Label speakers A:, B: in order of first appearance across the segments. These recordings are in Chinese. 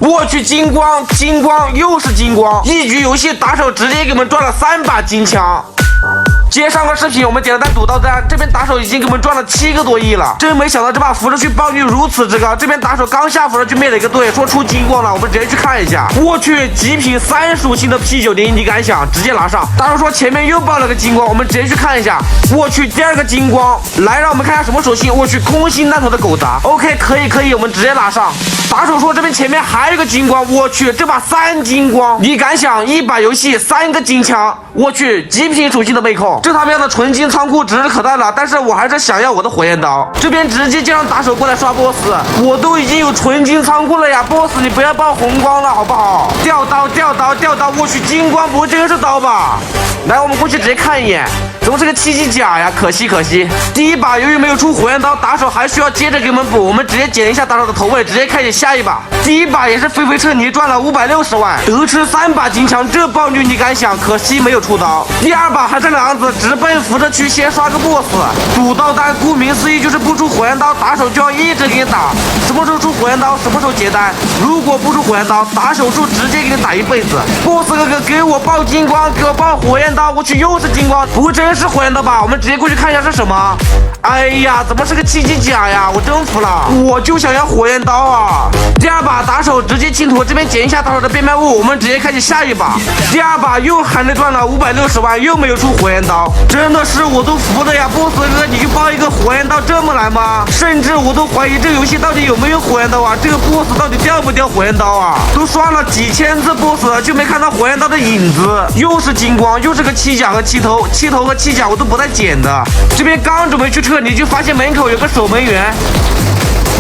A: 我去，金光，金光，又是金光！一局游戏打手直接给我们赚了3把金枪。接上个视频，我们点了单赌到单，这边打手已经给我们赚了7个多亿了。真没想到这把辐射区爆率如此之高，这边打手刚下辐射区灭了一个队，说出金光了，我们直接去看一下。我去，极品3属性的 P90，你敢想？直接拿上。打手说前面又爆了个金光，我们直接去看一下。我去，第2个金光，来让我们看一下什么属性。我去，空心弹头的狗杂 ，OK， 可以，我们直接拿上。打手说这边前面还有个金光，我去，这把3金光，你敢想？一把游戏3个金枪，我去，极品属性的妹控。这他喵的纯金仓库指日可待了，但是我还是想要我的火焰刀。这边直接就让打手过来刷 boss， 我都已经有纯金仓库了呀 ，boss 你不要爆红光了好不好？吊刀，我去，金光不会真是刀吧？来，我们过去直接看一眼。怎么是个7级甲呀？可惜。第一把由于没有出火焰刀，打手还需要接着给我们补。我们直接减一下打手的头位，直接开启下一把。第一把也是飞彻泥赚了560万，得吃3把金枪，这爆率你敢想？可惜没有出刀。第2把还是狼子，直奔辐射区先刷个 boss。赌到单，顾名思义就是不出火焰刀，打手就要一直给你打。什么时候出火焰刀，什么时候结单。如果不出火焰刀，打手术直接给你打一辈子。boss 哥哥给我爆金光，给我爆火焰刀，我去，又是金光，不会真是火焰刀吧？我们直接过去看一下是什么。哎呀，怎么是个7级甲呀？我真服了，我就想要火焰刀啊！第2把打手直接清图，这边捡一下打手的变卖物，我们直接开启下一把。第2把又还能赚了560万，又没有出火焰刀，真的是我都服了呀 ！boss 哥，你就爆一个火焰刀这么难吗？甚至我都怀疑这个游戏到底有没有火焰刀啊？这个 boss 到底掉不掉火焰刀啊？都刷了几千次 boss 了，就没看到火焰刀的影子。又是金光，又是个7甲和7头，和7甲我都不带捡的。这边刚准备去撤离，就发现门口有个守门员。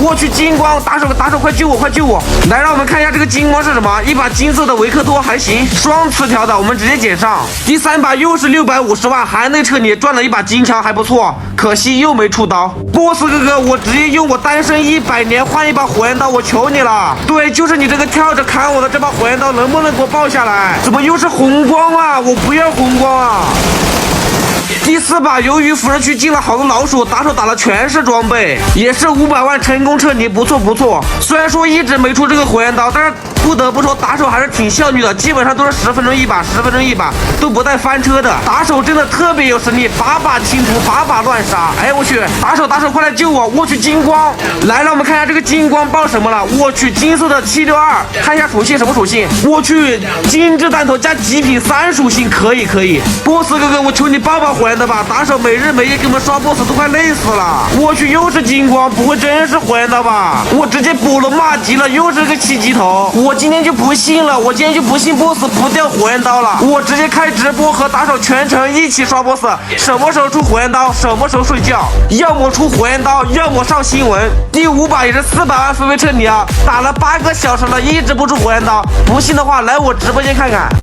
A: 我去，金光，打手快救我！来，让我们看一下这个金光是什么，一把金色的维克多还行，双磁条的，我们直接捡上。第3把又是650万，还能撤离，赚了一把金枪，还不错，可惜又没出刀。boss 哥哥，我直接用我单身100年换一把火焰刀，我求你了。对，就是你这个跳着砍我的这把火焰刀，能不能给我爆下来？怎么又是红光啊？我不要红光啊！第4把，由于辐射区进了好多老鼠，打手打了全是装备，也是500万成功撤离，不错。虽然说一直没出这个火焰刀，但是不得不说打手还是挺效率的，基本上都是10分钟一把都不带翻车的。打手真的特别有实力，把把清图，把把乱杀。哎我去，打手快来救我！我去，金光，来让我们看一下这个金光爆什么了。我去，金色的762，看一下属性什么属性？我去，精致弹头加极品3属性，可以。boss 哥哥，我求你爆火焰的吧！打手每日每夜给我们刷 boss 都快累死了。我去，又是金光，不会真是火焰刀吧？我直接补了，骂急了，又是个7级头。我今天就不信了，boss 不掉火焰刀了。我直接开直播和打手全程一起刷 boss， 什么时候出火焰刀，什么时候睡觉，要么出火焰刀，要么上新闻。第5把也是400万飞撤离啊，打了8个小时了，一直不出火焰刀。不信的话，来我直播间看看。